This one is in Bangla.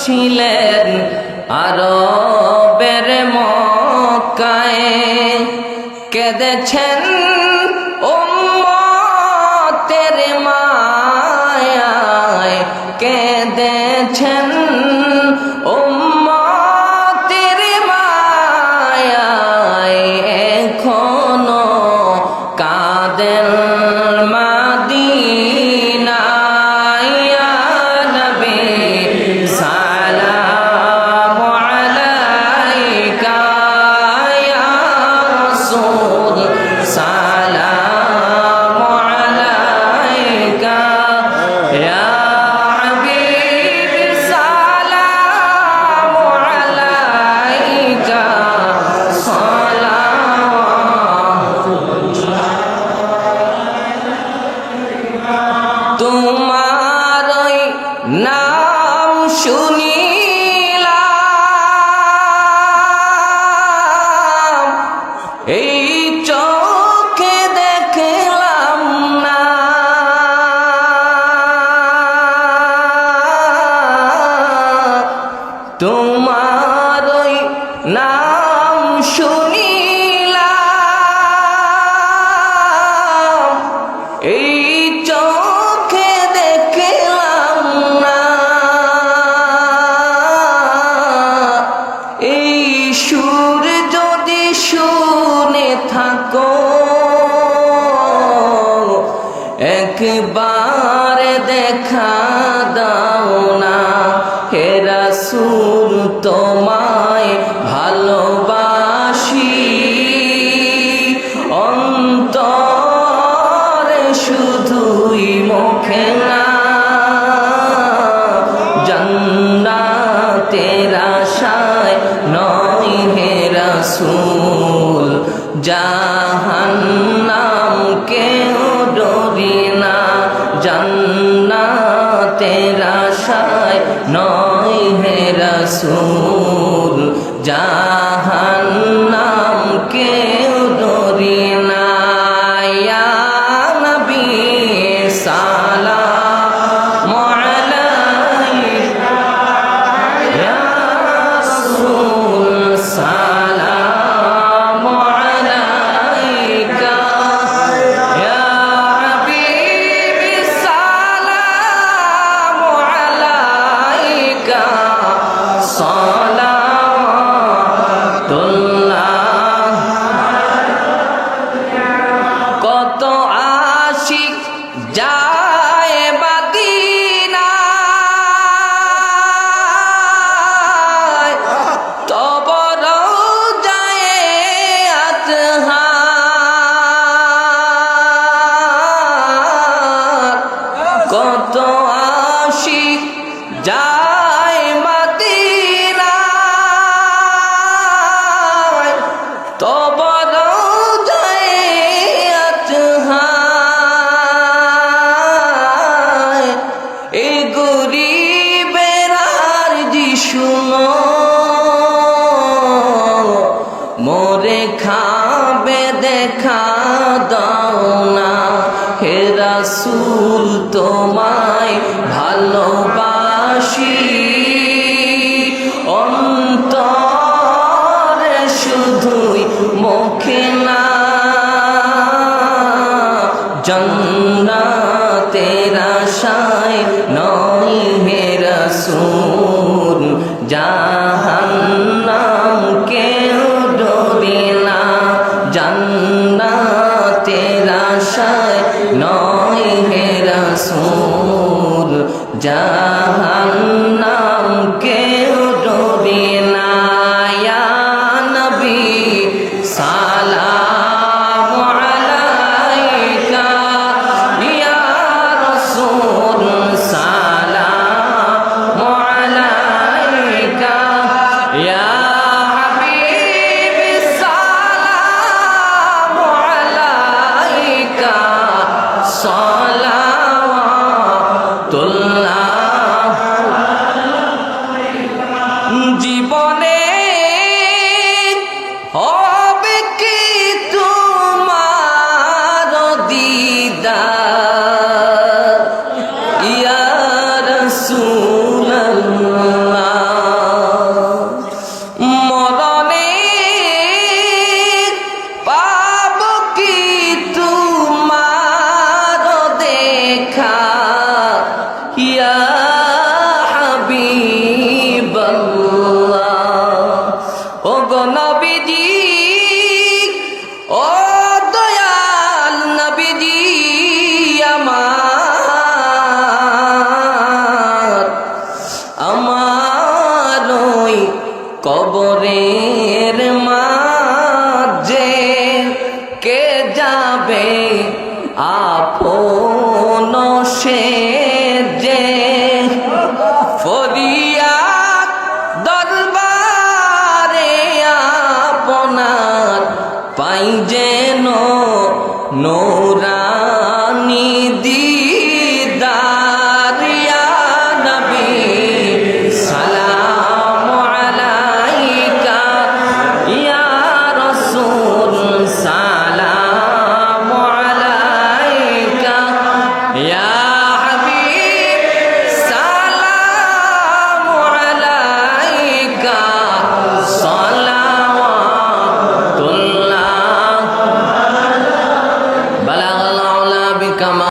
ছিলেন আরবের মক্কায়, কেঁদেছেন উম্মতের মায়ায়, কেঁদেছেন উম্মতের মায়ায়, এখনো কাঁদেন মদিনায়। ইয়া নবী সালামু আলাইকা, ইয়া রাসূল সালামু আলাইকা, ইয়া হাবিবি সালামু আলাইকা, তোমার ওই নাম শুনিলাম, এই চোখে দেখলাম না, তোমার ওই নাম শুনিলাম, এই চোখে দেখলাম না, এই সুর যদি শুনে থাকো, একবার দেখা দাও না। হে রাসূল তোমায় ভালোবাসি, অন্তরে শুধুই মুখে না, জান্নাতের আশায় নয় হে রাসূল, জাহান্নাম কেউ ডরি না, জান্নাতের আশায় নয় হে রাসূল, জাহান্নাম কেউ ডরি না। ইয়া নবী সালামু আলাইকা, ইয়া রাসূল সালামু আলাইকা, ইয়া হাবিবি সালামু আলাইকা, সালাওয়াতুল্লাহ। কত আশিক যায় মদিনায়, তব রওজায়ে আতহার, কত আশিক যায় মদিনায়, তব রওজায়ে আতহার, এ গরিবের আরজি শুনো, মোরে খাবে দেখা দাও না। হে রাসূল তোমায় ভালোবাসি, অন্তরে শুধুই মুখে না, জান্নাতের আশায় নয় হে রাসূল, জাহান্নাম কেউ ডরে না, জান্নাতের আশায় নয় হে রাসূল। আমার ওই কবরে